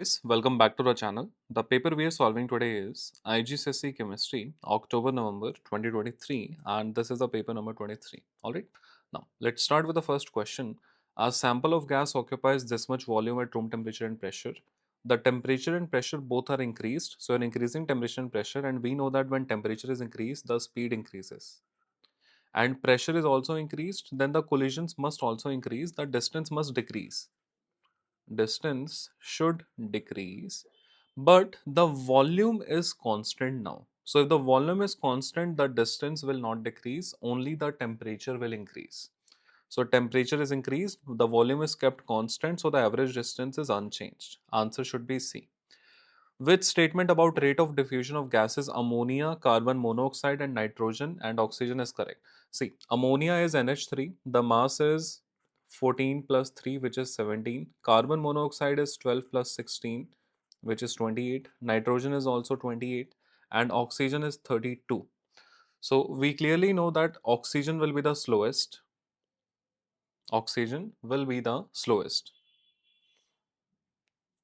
Guys, welcome back to the channel. The paper we are solving today is IGCSE Chemistry, October-November 2023, and this is the paper number 23. Alright, now let's start with the first question. A sample of gas occupies this much volume at room temperature and pressure. The temperature and pressure both are increased, so an increasing temperature and pressure, and we know that when temperature is increased, the speed increases. And pressure is also increased, then the collisions must also increase, the distance must decrease. Distance should decrease, but the volume is constant now. So if the volume is constant, the distance will not decrease, only the temperature will increase. So temperature is increased, the volume is kept constant, so the average distance is unchanged. Answer should be C. Which statement about rate of diffusion of gases ammonia, carbon monoxide and nitrogen and oxygen is correct? See, ammonia is NH3, the mass is 14 plus 3 which is 17, carbon monoxide is 12 plus 16 which is 28, nitrogen is also 28 and oxygen is 32. So we clearly know that oxygen will be the slowest. Oxygen will be the slowest.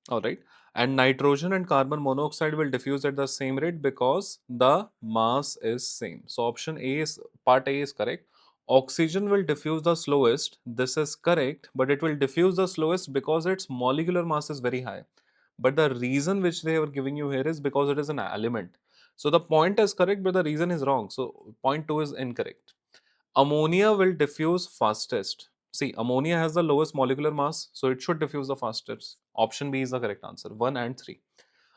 Alright, and nitrogen and carbon monoxide will diffuse at the same rate because the mass is same. So option A is, part A is correct. Oxygen will diffuse the slowest, this is correct, but it will diffuse the slowest because its molecular mass is very high. But the reason which they are giving you here is because it is an element. So the point is correct, but the reason is wrong. So point 2 is incorrect. Ammonia will diffuse fastest. See, ammonia has the lowest molecular mass, so it should diffuse the fastest. Option B is the correct answer, 1 and 3.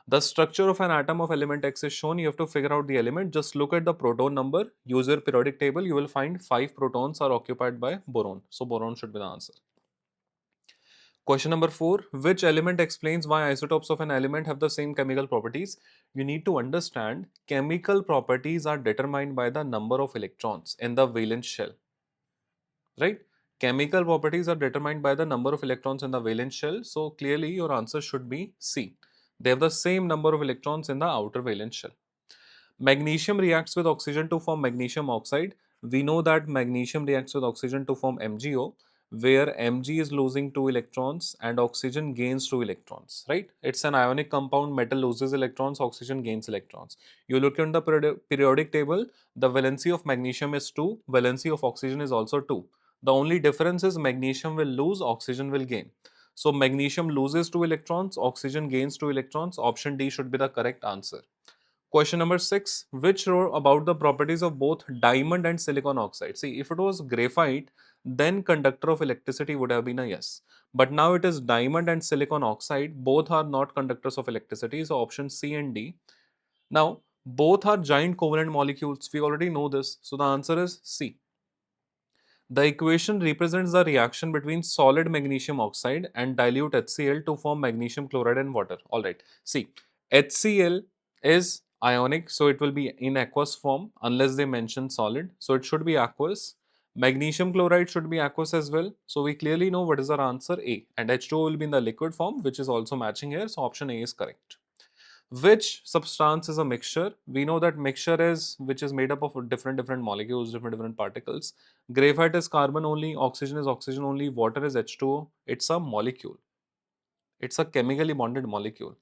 The structure of an atom of element X is shown. You have to figure out the element. Just look at the proton number. Use your periodic table. You will find 5 protons are occupied by boron. So, boron should be the answer. Question number 4. Which element explains why isotopes of an element have the same chemical properties? You need to understand chemical properties are determined by the number of electrons in the valence shell. Right? Chemical properties are determined by the number of electrons in the valence shell. So clearly your answer should be C. They have the same number of electrons in the outer valence shell. Magnesium reacts with oxygen to form magnesium oxide. We know that magnesium reacts with oxygen to form MgO, where Mg is losing 2 electrons and oxygen gains 2 electrons, right? It's an ionic compound, metal loses electrons, oxygen gains electrons. You look in the periodic table, the valency of magnesium is 2, valency of oxygen is also 2. The only difference is magnesium will lose, oxygen will gain. So magnesium loses 2 electrons, oxygen gains 2 electrons. Option D should be the correct answer. Question number 6. Which row about the properties of both diamond and silicon oxide? See, if it was graphite, then conductor of electricity would have been a yes. But now it is diamond and silicon oxide. Both are not conductors of electricity. So option C and D. Now, both are giant covalent molecules. We already know this. So the answer is C. The equation represents the reaction between solid magnesium oxide and dilute HCl to form magnesium chloride and water. Alright, see, HCl is ionic, so it will be in aqueous form unless they mention solid. So it should be aqueous. Magnesium chloride should be aqueous as well. So we clearly know what is our answer A. And H2O will be in the liquid form, which is also matching here. So option A is correct. Which substance is a mixture? We know that mixture is which is made up of different molecules, different particles. Graphite is carbon only, oxygen is oxygen only, water is H2O. It's a molecule. It's a chemically bonded molecule.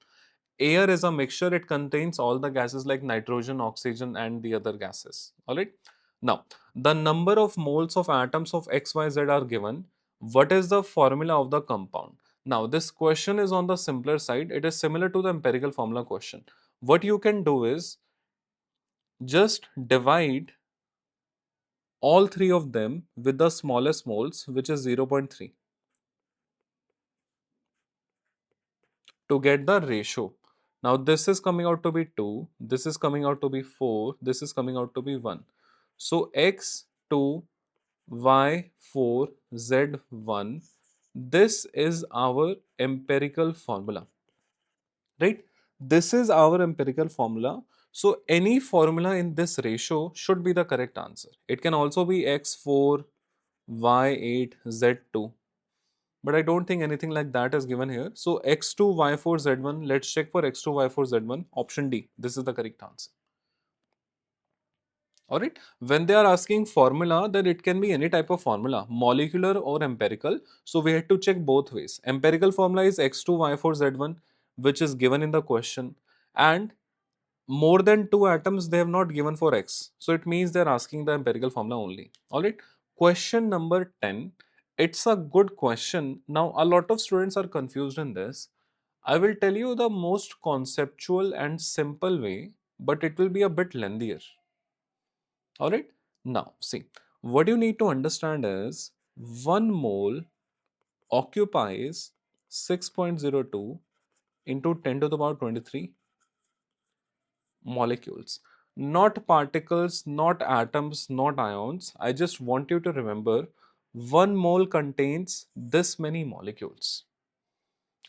Air is a mixture. It contains all the gases like nitrogen, oxygen and the other gases. Alright. Now, the number of moles of atoms of XYZ are given. What is the formula of the compound? Now, this question is on the simpler side. It is similar to the empirical formula question. What you can do is just divide all three of them with the smallest moles, which is 0.3, to get the ratio. Now, this is coming out to be 2, this is coming out to be 4, this is coming out to be 1. So, x2, y4, z1, this is our empirical formula, right? This is our empirical formula. So, any formula in this ratio should be the correct answer. It can also be x4, y8, z2. But I don't think anything like that is given here. So x2, y4, z1, let's check for x2, y4, z1. Option D, this is the correct answer. Alright, when they are asking formula, then it can be any type of formula, molecular or empirical. So we had to check both ways. Empirical formula is x2, y4, z1. which is given in the question, and more than two atoms they have not given for X. So it means they're asking the empirical formula only. Alright. Question number 10. It's a good question. Now, a lot of students are confused in this. I will tell you the most conceptual and simple way, but it will be a bit lengthier. Alright. Now, see, what you need to understand is 1 mole occupies 6.02 into 10 to the power 23 molecules. Not particles, not atoms, not ions. I just want you to remember 1 mole contains this many molecules.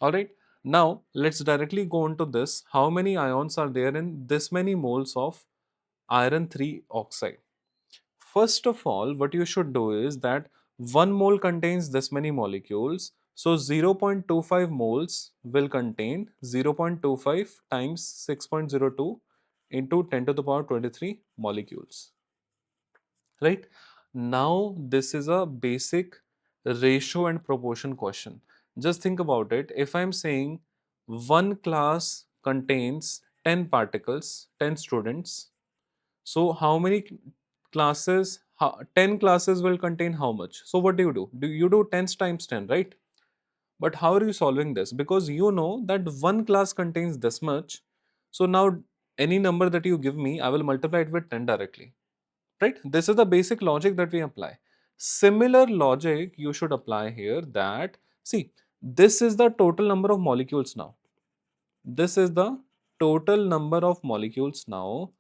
Alright. Now, let's directly go into this. How many ions are there in this many moles of iron 3 oxide? First of all, what you should do is that 1 mole contains this many molecules. So 0.25 moles will contain 0.25 times 6.02 into 10 to the power 23 molecules. Right? Now, this is a basic ratio and proportion question. Just think about it. If I'm saying one class contains 10 particles, 10 students, so how many classes, 10 classes will contain how much? So what do? Do you do 10 times 10, right? But how are you solving this? Because you know that one class contains this much. So now any number that you give me, I will multiply it with 10 directly. Right? This is the basic logic that we apply. Similar logic you should apply here that, see, this is the total number of molecules now. This is the total number of molecules now.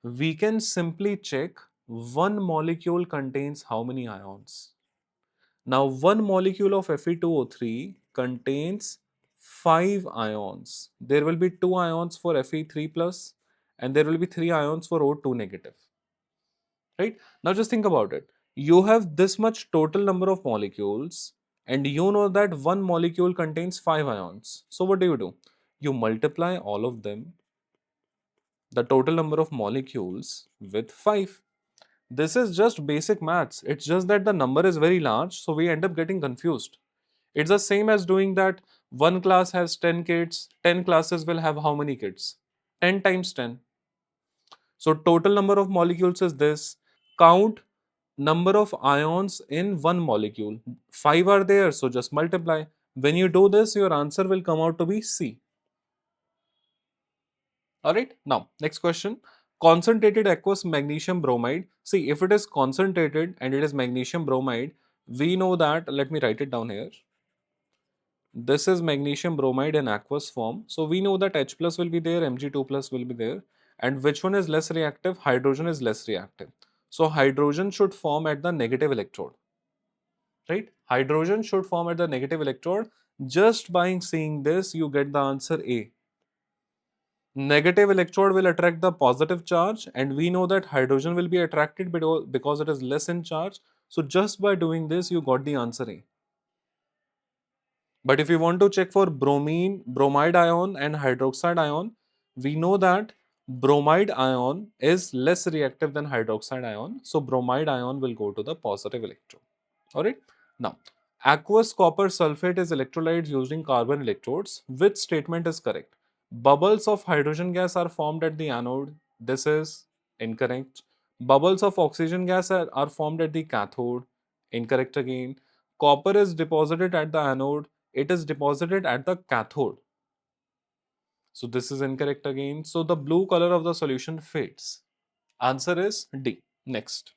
We can simply check one molecule contains how many ions. Now, one molecule of Fe2O3 contains 5 ions. There will be 2 ions for Fe3 plus and there will be 3 ions for O2 negative. Right? Now, just think about it. You have this much total number of molecules and you know that one molecule contains 5 ions. So, what do? You multiply all of them, the total number of molecules, with 5. This is just basic maths. It's just that the number is very large, so we end up getting confused. It's the same as doing that one class has 10 kids, 10 classes will have how many kids? 10 times 10. So total number of molecules is this. Count number of ions in one molecule. 5 are there, so just multiply. When you do this, your answer will come out to be C. Alright, now next question. Concentrated aqueous magnesium bromide. See, if it is concentrated and it is magnesium bromide, we know that, let me write it down here. This is magnesium bromide in aqueous form. So we know that H plus will be there, Mg2 plus will be there. And which one is less reactive? Hydrogen is less reactive. So hydrogen should form at the negative electrode. Right? Hydrogen should form at the negative electrode. Just by seeing this, you get the answer A. Negative electrode will attract the positive charge and we know that hydrogen will be attracted because it is less in charge. So just by doing this, you got the answer A. But if you want to check for bromide ion and hydroxide ion, we know that bromide ion is less reactive than hydroxide ion. So bromide ion will go to the positive electrode. Alright. Now, aqueous copper sulfate is electrolytes using carbon electrodes. Which statement is correct? Bubbles of hydrogen gas are formed at the anode. This is incorrect. Bubbles of oxygen gas are formed at the cathode. Incorrect again. Copper is deposited at the anode. It is deposited at the cathode. So this is incorrect again. So the blue color of the solution fades. Answer is D. Next.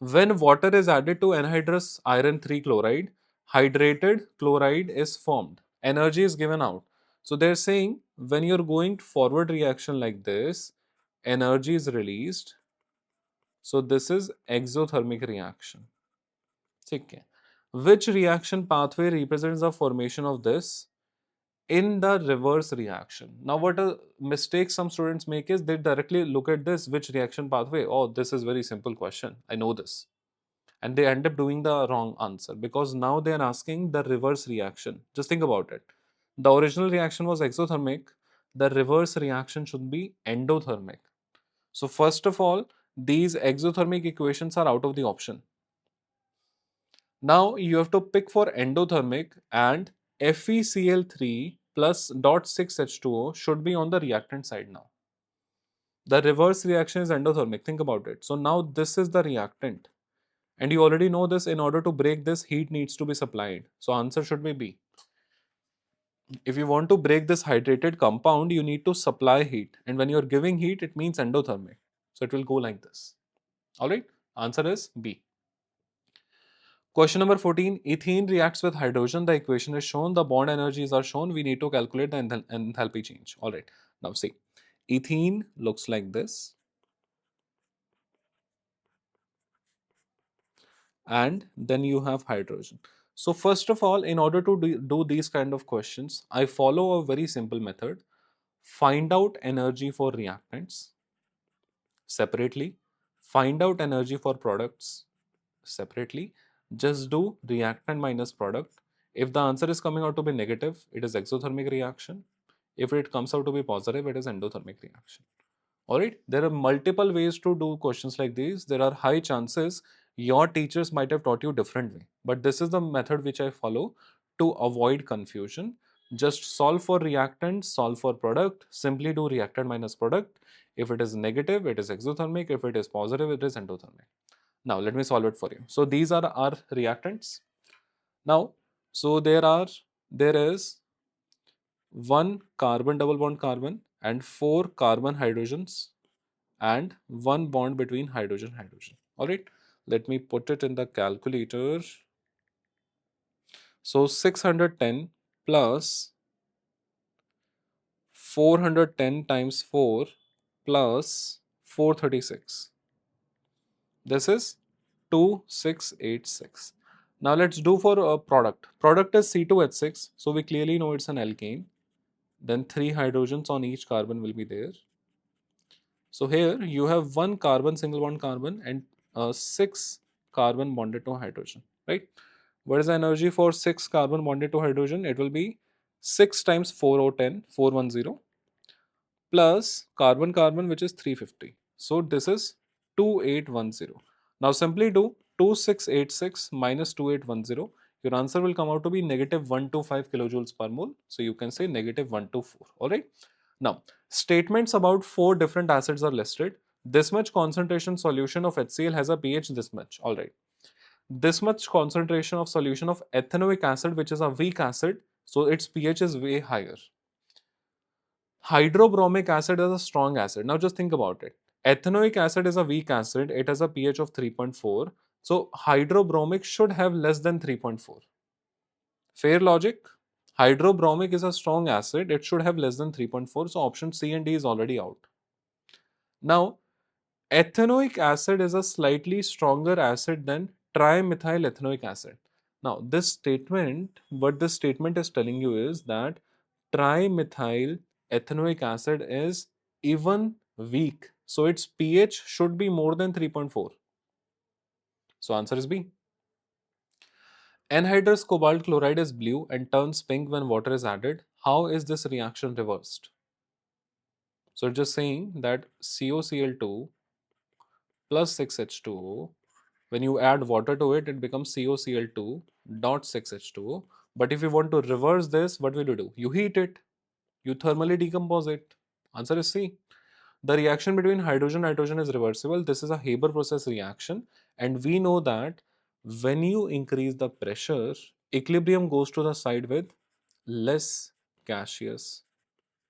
When water is added to anhydrous iron 3 chloride, hydrated chloride is formed. Energy is given out. So they're saying when you're going forward reaction like this, energy is released. So this is exothermic reaction. Okay. Which reaction pathway represents the formation of this? In the reverse reaction. Now, what a mistake some students make is they directly look at this, which reaction pathway? Oh, this is very simple question. I know this. And they end up doing the wrong answer because now they are asking the reverse reaction. Just think about it. The original reaction was exothermic. The reverse reaction should be endothermic. So first of all, these exothermic equations are out of the option. Now you have to pick for endothermic and FeCl3 plus dot 6H2O should be on the reactant side now. The reverse reaction is endothermic. Think about it. So now this is the reactant. And you already know this, in order to break this, heat needs to be supplied. So answer should be B. If you want to break this hydrated compound, you need to supply heat. And when you're giving heat, it means endothermic. So it will go like this. Alright, answer is B. Question number 14. Ethene reacts with hydrogen. The equation is shown. The bond energies are shown. We need to calculate the enthalpy change. Alright, now see. Ethene looks like this. And then you have hydrogen. So first of all, in order to do these kind of questions, I follow a very simple method. Find out energy for reactants separately, find out energy for products separately, just do reactant minus product. If the answer is coming out to be negative, it is exothermic reaction. If it comes out to be positive, it is endothermic reaction. Alright, there are multiple ways to do questions like these. There are high chances your teachers might have taught you different way, but this is the method which I follow to avoid confusion. Just solve for reactant, solve for product, simply do reactant minus product. If it is negative, it is exothermic. If it is positive, it is endothermic. Now let me solve it for you. So these are our reactants. Now, so there is one carbon double bond carbon and four carbon hydrogens and one bond between hydrogen hydrogen. All right, let me put it in the calculator. So 610 plus 410 times 4 plus 436. This is 2686. Now let's do for a product. Product is C2H6, so we clearly know it's an alkane. Then 3 hydrogens on each carbon will be there. So here you have one carbon, single bond carbon, and 6 carbon bonded to hydrogen, right? What is the energy for 6 carbon bonded to hydrogen? It will be 6 times 410, 410, plus carbon carbon, which is 350. So this is 2810. Now simply do 2686 minus 2810. Your answer will come out to be negative 125 kilojoules per mole. So you can say negative 124. All right. Now, statements about 4 different acids are listed. This much concentration solution of HCl has a pH this much. All right. This much concentration of solution of ethanoic acid, which is a weak acid, so its pH is way higher. Hydrobromic acid is a strong acid. Now just think about it. Ethanoic acid is a weak acid. It has a pH of 3.4. So hydrobromic should have less than 3.4. Fair logic? Hydrobromic is a strong acid. It should have less than 3.4. So option C and D is already out. Now, ethanoic acid is a slightly stronger acid than trimethyl ethanoic acid. Now, what this statement is telling you is that trimethyl ethanoic acid is even weak. So, its pH should be more than 3.4. So, answer is B. Anhydrous cobalt chloride is blue and turns pink when water is added. How is this reaction reversed? So, it's just saying that COCl2 plus 6H2O, when you add water to it, it becomes COCl2 dot 6H2O. But if you want to reverse this, what will you do? You heat it, you thermally decompose it. Answer is C. The reaction between hydrogen and nitrogen is reversible. This is a Haber process reaction, and we know that when you increase the pressure, equilibrium goes to the side with less gaseous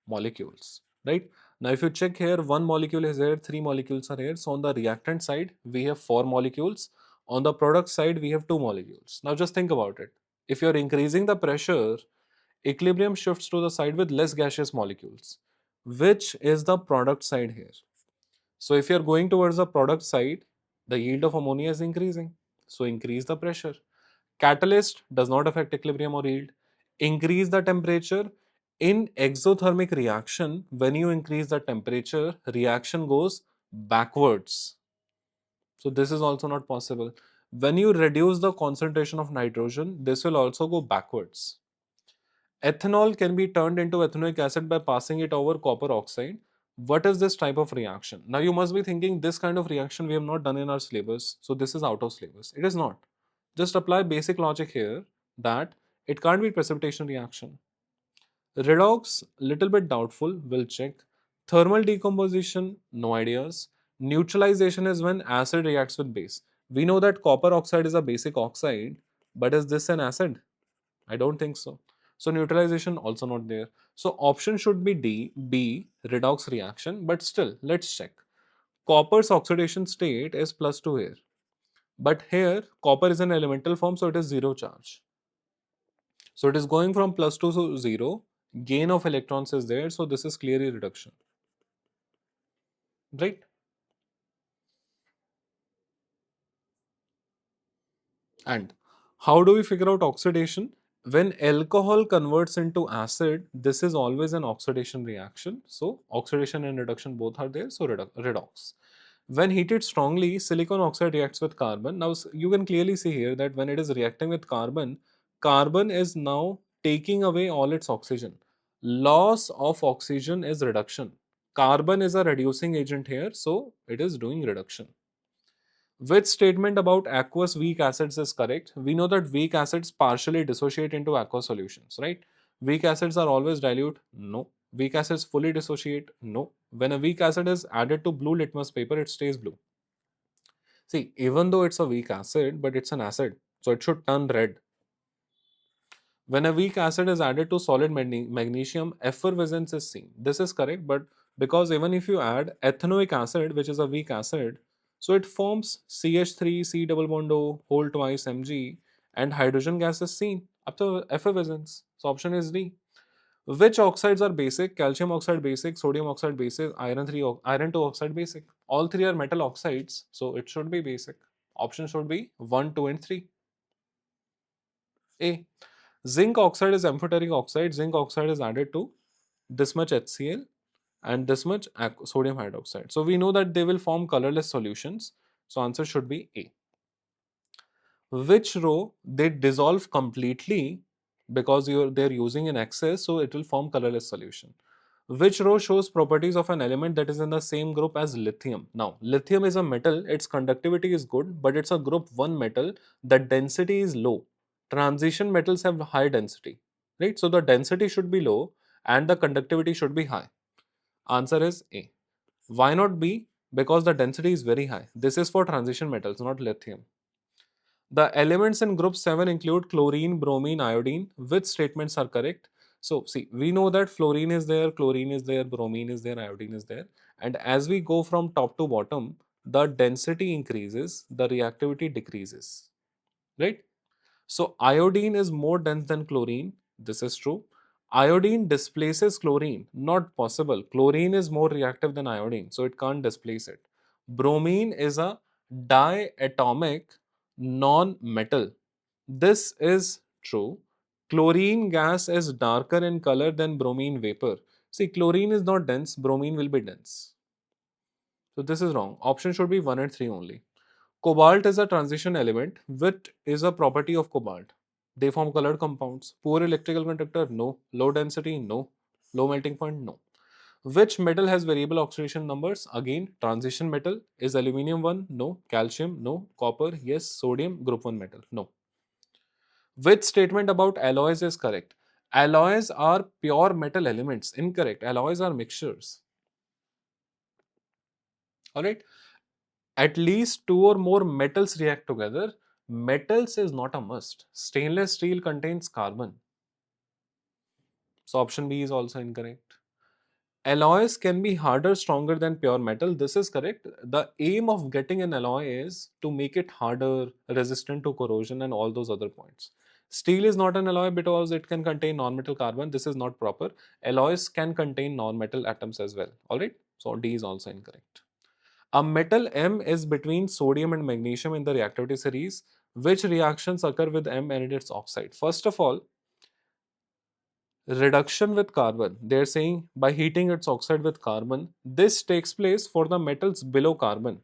molecules, right? Now, if you check here, one molecule is here, 3 molecules are here. So, on the reactant side, we have 4 molecules. On the product side, we have 2 molecules. Now, just think about it. If you're increasing the pressure, equilibrium shifts to the side with less gaseous molecules, which is the product side here. So, if you're going towards the product side, the yield of ammonia is increasing. So, increase the pressure. Catalyst does not affect equilibrium or yield. Increase the temperature. In exothermic reaction, when you increase the temperature, reaction goes backwards. So this is also not possible. When you reduce the concentration of nitrogen, this will also go backwards. Ethanol can be turned into ethanoic acid by passing it over copper oxide. What is this type of reaction? Now you must be thinking this kind of reaction we have not done in our syllabus, so this is out of syllabus. It is not. Just apply basic logic here that it can't be precipitation reaction. Redox, little bit doubtful, we'll check. Thermal decomposition, no ideas. Neutralization is when acid reacts with base. We know that copper oxide is a basic oxide, but is this an acid? I don't think so. So neutralization also not there. So option should be D, B, redox reaction, but still, let's check. Copper's oxidation state is +2 here. But here, copper is an elemental form, so it is zero charge. So it is going from +2 to 0. Gain of electrons is there, so this is clearly reduction. Right? And how do we figure out oxidation? When alcohol converts into acid, this is always an oxidation reaction. So oxidation and reduction both are there, so redox. When heated strongly, silicon oxide reacts with carbon. Now you can clearly see here that when it is reacting with carbon, carbon is now taking away all its oxygen. Loss of oxygen is reduction. Carbon is a reducing agent here, so it is doing reduction. Which statement about aqueous weak acids is correct? We know that weak acids partially dissociate into aqueous solutions, right? Weak acids are always dilute? No. Weak acids fully dissociate? No. When a weak acid is added to blue litmus paper, it stays blue. See, even though it's a weak acid, but it's an acid, so it should turn red. When a weak acid is added to solid magnesium, effervescence is seen. This is correct, but because even if you add ethanoic acid, which is a weak acid, so it forms CH3, C double bond O, whole twice Mg, and hydrogen gas is seen up to effervescence. So option is D. Which oxides are basic? Calcium oxide basic, sodium oxide basic, iron 2 oxide basic. All three are metal oxides, so it should be basic. Option should be 1, 2, and 3. A. Zinc oxide is amphoteric oxide. Zinc oxide is added to this much HCl and this much sodium hydroxide. So we know that they will form colorless solutions. So answer should be A. Which row they dissolve completely because they're using in excess, so it will form colorless solution. Which row shows properties of an element that is in the same group as lithium? Now, lithium is a metal, its conductivity is good, but it's a group 1 metal, the density is low. Transition metals have high density, right? So the density should be low and the conductivity should be high. Answer is A. Why not B? Because the density is very high. This is for transition metals, not lithium. The elements in group 7 include chlorine, bromine, iodine. Which statements are correct? So, see, we know that fluorine is there, chlorine is there, bromine is there, iodine is there. And as we go from top to bottom, the density increases, the reactivity decreases. Right? So, iodine is more dense than chlorine. This is true. Iodine displaces chlorine. Not possible. Chlorine is more reactive than iodine, so it can't displace it. Bromine is a diatomic non-metal. This is true. Chlorine gas is darker in color than bromine vapor. See, chlorine is not dense, bromine will be dense. So this is wrong. Option should be 1 and 3 only. Cobalt is a transition element. Which is a property of cobalt? They form colored compounds. Poor electrical conductor? No. Low density? No. Low melting point? No. Which metal has variable oxidation numbers? Again, transition metal. Is aluminum one? No. Calcium? No. Copper? Yes. Sodium? Group 1 metal? No. Which statement about alloys is correct? Alloys are pure metal elements. Incorrect. Alloys are mixtures. Alright. At least 2 or more metals react together. Metals is not a must. Stainless steel contains carbon. So option B is also incorrect. Alloys can be harder, stronger than pure metal. This is correct. The aim of getting an alloy is to make it harder, resistant to corrosion, and all those other points. Steel is not an alloy because it can contain non-metal carbon. This is not proper. Alloys can contain non-metal atoms as well. Alright? So D is also incorrect. A metal M is between sodium and magnesium in the reactivity series. Which reactions occur with M and its oxide? First of all, reduction with carbon. They're saying by heating its oxide with carbon, this takes place for the metals below carbon.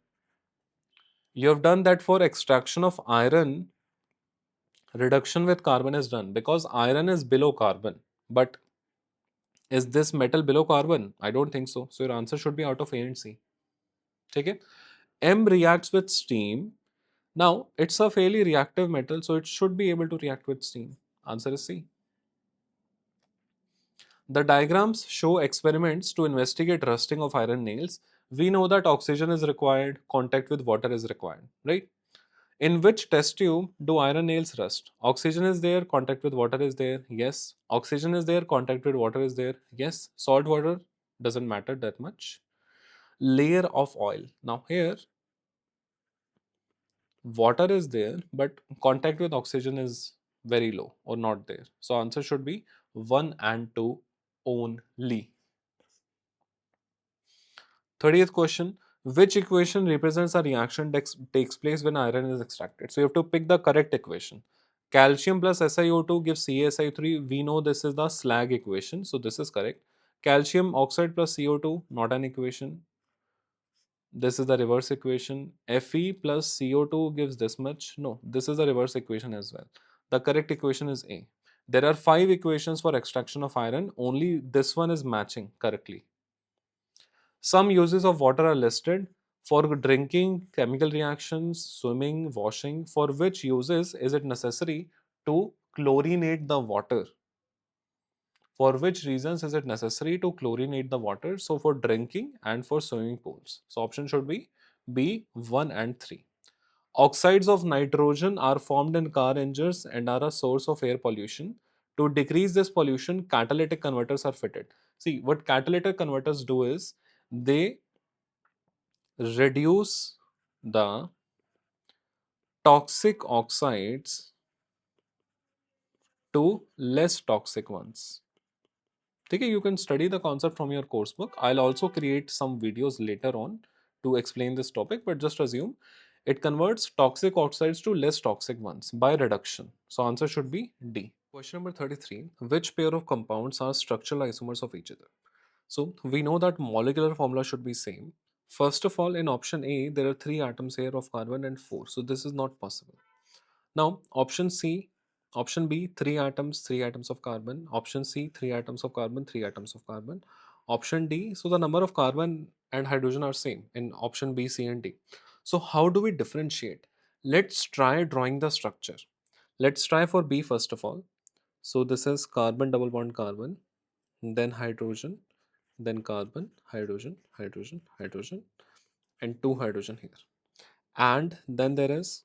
You have done that for extraction of iron, reduction with carbon is done because iron is below carbon. But is this metal below carbon? I don't think so. So your answer should be out of A and C. Okay? M reacts with steam. Now, it's a fairly reactive metal, so it should be able to react with steam. Answer is C. The diagrams show experiments to investigate rusting of iron nails. We know that oxygen is required, contact with water is required, right? In which test tube do iron nails rust? Oxygen is there, contact with water is there. Yes. Oxygen is there, contact with water is there. Yes. Salt water doesn't matter that much. Layer of oil. Now here water is there, but contact with oxygen is very low or not there. So answer should be 1 and 2 only. 30th question. Which equation represents a reaction takes place when iron is extracted? So you have to pick the correct equation. Calcium plus SiO2 gives CaSi3. We know this is the slag equation, so this is correct. Calcium oxide plus CO2, not an equation. This is the reverse equation. Fe plus CO2 gives this much. No, this is the reverse equation as well. The correct equation is A. There are 5 equations for extraction of iron. Only this one is matching correctly. Some uses of water are listed for drinking, chemical reactions, swimming, washing. For which uses is it necessary to chlorinate the water? For which reasons is it necessary to chlorinate the water? So for drinking and for swimming pools. So option should be B, 1 and 3. Oxides of nitrogen are formed in car engines and are a source of air pollution. To decrease this pollution, catalytic converters are fitted. See, what catalytic converters do is they reduce the toxic oxides to less toxic ones. Okay, you can study the concept from your course book. I'll also create some videos later on to explain this topic, but just assume it converts toxic oxides to less toxic ones by reduction. So answer should be D. Question number 33. Which pair of compounds are structural isomers of each other? So we know that molecular formula should be same. First of all, in option A, there are 3 atoms here of carbon and 4. So this is not possible. Now, option B, 3 atoms of carbon. Option C, 3 atoms of carbon, 3 atoms of carbon. Option D, so the number of carbon and hydrogen are same in option B, C, and D. So how do we differentiate? Let's try drawing the structure. Let's try for B first of all. So this is carbon double bond carbon, then hydrogen, then carbon, hydrogen, hydrogen, hydrogen, and 2 hydrogen here. And then there is.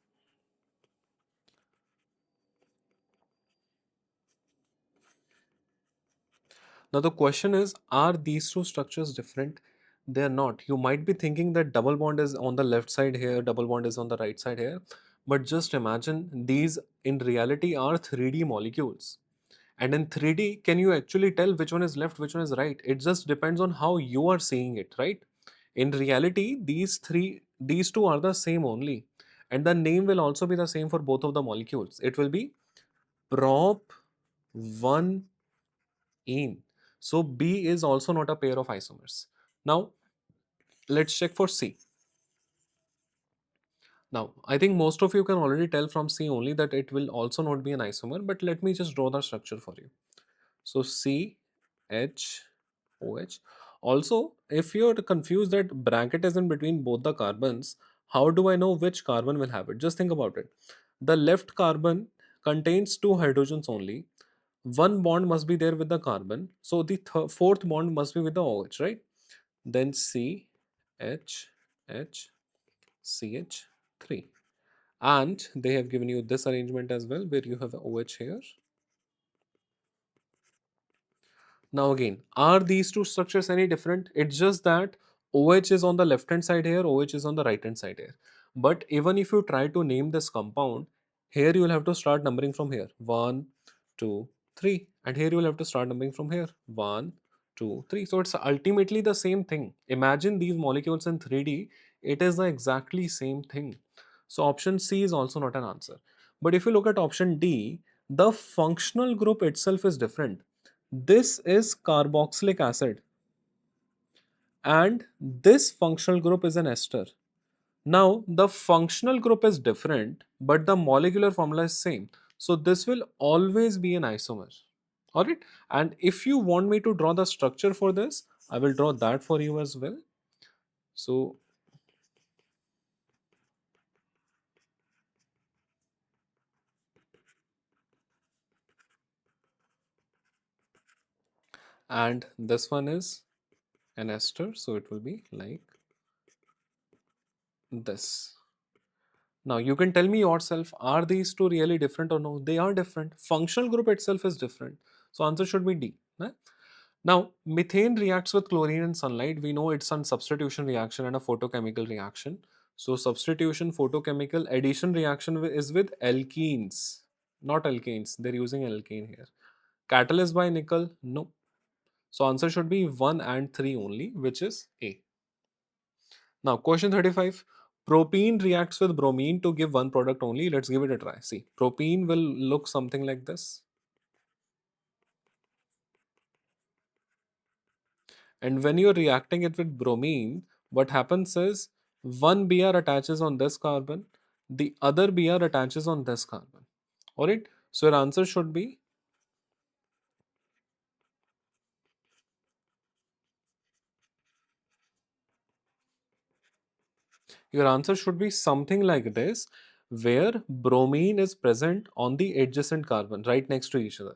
Now the question is, are these two structures different? They are not. You might be thinking that double bond is on the left side here, double bond is on the right side here. But just imagine these in reality are 3D molecules. And in 3D, can you actually tell which one is left, which one is right? It just depends on how you are seeing it, right? In reality, these two are the same only. And the name will also be the same for both of the molecules. It will be prop 1 ene. So B is also not a pair of isomers. Now let's check for C. Now I think most of you can already tell from C only that it will also not be an isomer, but let me just draw the structure for you. So C, H, OH. Also, if you're confused that bracket is in between both the carbons, how do I know which carbon will have it? Just think about it. The left carbon contains 2 hydrogens only. One bond must be there with the carbon. So the fourth bond must be with the OH, right? Then C, H, H, CH, 3. And they have given you this arrangement as well where you have OH here. Now again, are these two structures any different? It's just that OH is on the left hand side here, OH is on the right hand side here. But even if you try to name this compound, here you will have to start numbering from here. 1, 2, 3. And here you will have to start numbering from here. 1, 2, 3. So it's ultimately the same thing. Imagine these molecules in 3D, it is the exactly same thing. So option C is also not an answer. But if you look at option D, the functional group itself is different. This is carboxylic acid and this functional group is an ester. Now the functional group is different but the molecular formula is same. So this will always be an isomer. Alright, and if you want me to draw the structure for this, I will draw that for you as well. So and this one is an ester, so it will be like this. Now you can tell me yourself, are these two really different or no? They are different. Functional group itself is different. So answer should be D. Right? Now methane reacts with chlorine in sunlight. We know it's a substitution reaction and a photochemical reaction. So substitution, photochemical, addition reaction is with alkenes, not alkanes. They're using alkane here. Catalyst by nickel? No. So answer should be 1 and 3 only, which is A. Now, question 35. Propene reacts with bromine to give one product only. Let's give it a try. See, propene will look something like this. And when you're reacting it with bromine, what happens is one Br attaches on this carbon, the other Br attaches on this carbon. Alright? So your answer should be, something like this, where bromine is present on the adjacent carbon right next to each other.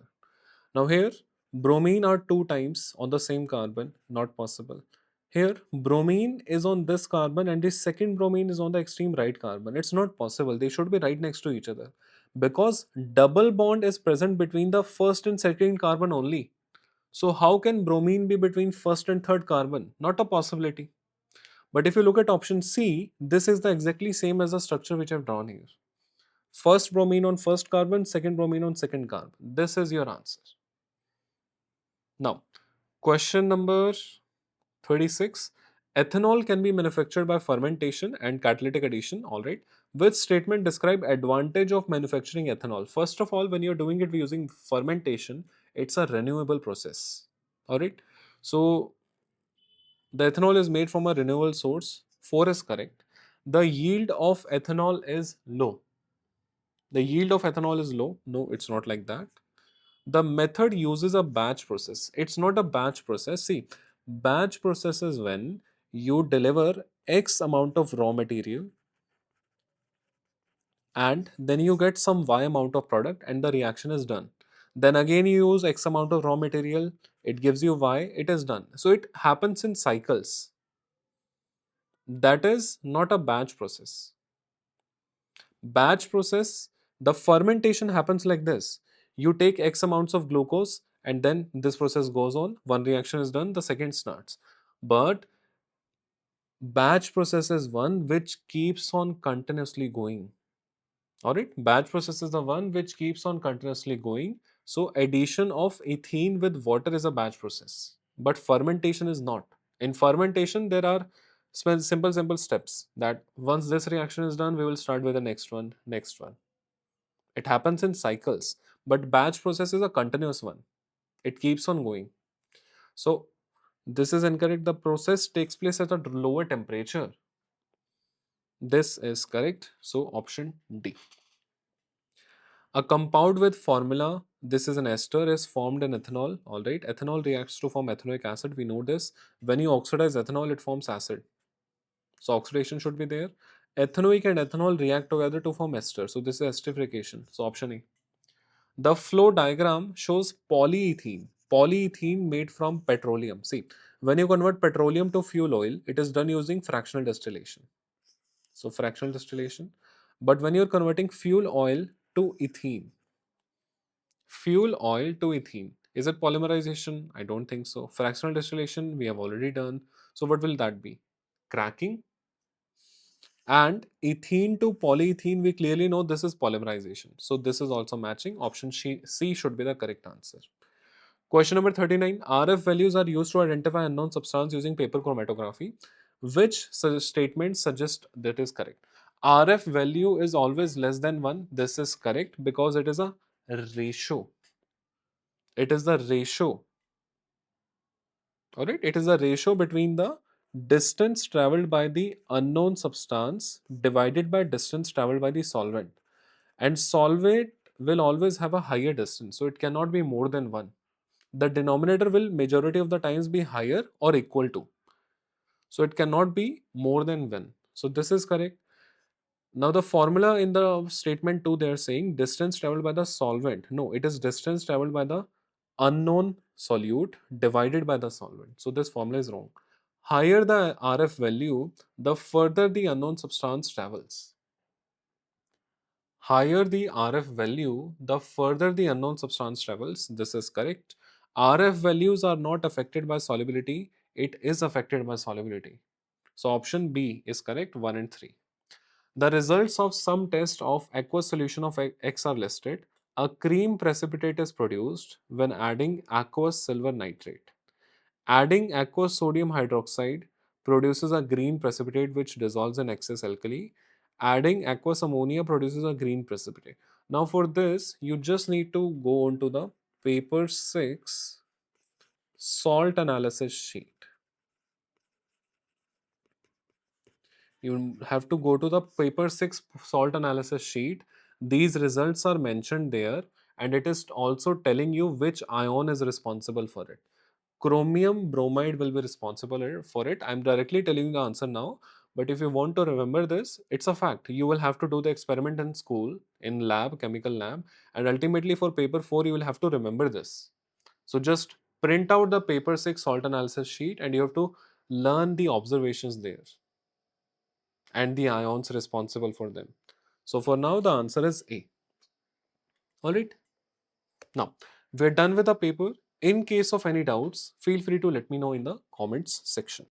Now here, bromine are 2 times on the same carbon, not possible. Here, bromine is on this carbon and the second bromine is on the extreme right carbon. It's not possible. They should be right next to each other. Because double bond is present between the first and second carbon only. So how can bromine be between first and third carbon? Not a possibility. But if you look at option C, this is the exactly same as the structure which I've drawn here. First bromine on first carbon, second bromine on second carbon. This is your answer. Now, question number 36. Ethanol can be manufactured by fermentation and catalytic addition. All right. Which statement describe advantage of manufacturing ethanol? First of all, when you're doing it using fermentation, it's a renewable process. All right. So the ethanol is made from a renewable source. 4 is correct. The yield of ethanol is low. The yield of ethanol is low. No, it's not like that. The method uses a batch process. It's not a batch process. See, batch process is when you deliver X amount of raw material and then you get some Y amount of product and the reaction is done. Then again you use X amount of raw material, it gives you Y, it is done. So it happens in cycles. That is not a batch process. Batch process, the fermentation happens like this. You take X amounts of glucose and then this process goes on. One reaction is done, the second starts. But batch process is one which keeps on continuously going. Alright, batch process is the one which keeps on continuously going. So addition of ethene with water is a batch process. But fermentation is not. In fermentation, there are simple steps that once this reaction is done, we will start with the next one, next one. It happens in cycles, but batch process is a continuous one. It keeps on going. So this is incorrect. The process takes place at a lower temperature. This is correct. So option D. A compound with formula, this is an ester, is formed in ethanol. All right. Ethanol reacts to form ethanoic acid. We know this. When you oxidize ethanol, it forms acid. So oxidation should be there. Ethanoic and ethanol react together to form ester. So this is esterification. So option A. The flow diagram shows polyethylene. Polyethylene made from petroleum. See, when you convert petroleum to fuel oil, it is done using fractional distillation. So fractional distillation. But when you're converting fuel oil to ethene, fuel oil to ethene, is it polymerization? I don't think so. Fractional distillation, we have already done. So what will that be? Cracking. And ethene to polyethylene, we clearly know this is polymerization. So this is also matching. Option C should be the correct answer. Question number 39. RF values are used to identify unknown substance using paper chromatography. Which statement suggests that is correct? RF value is always less than 1. This is correct because it is a ratio. It is the ratio. Alright, it is a ratio between the distance traveled by the unknown substance divided by distance traveled by the solvent. And solvent will always have a higher distance, so it cannot be more than 1. The denominator will majority of the times be higher or equal to. So it cannot be more than 1. So this is correct. Now the formula in the statement 2, they are saying distance traveled by the solvent. No, it is distance traveled by the unknown solute divided by the solvent. So this formula is wrong. Higher the RF value, the further the unknown substance travels. Higher the RF value, the further the unknown substance travels. This is correct. RF values are not affected by solubility, it is affected by solubility. So option B is correct, 1 and 3. The results of some test of aqueous solution of X are listed. A cream precipitate is produced when adding aqueous silver nitrate. Adding aqueous sodium hydroxide produces a green precipitate which dissolves in excess alkali. Adding aqueous ammonia produces a green precipitate. Now for this, you just need to go on to the paper 6 salt analysis sheet. You have to go to the paper 6 salt analysis sheet. These results are mentioned there, and it is also telling you which ion is responsible for it. Chromium bromide will be responsible for it. I'm directly telling you the answer now, but if you want to remember this, it's a fact. You will have to do the experiment in school, in lab, chemical lab, and ultimately for paper 4, you will have to remember this. So just print out the paper 6 salt analysis sheet and you have to learn the observations there and the ions responsible for them. So for now, the answer is A. Alright. Now, we're done with the paper. In case of any doubts, feel free to let me know in the comments section.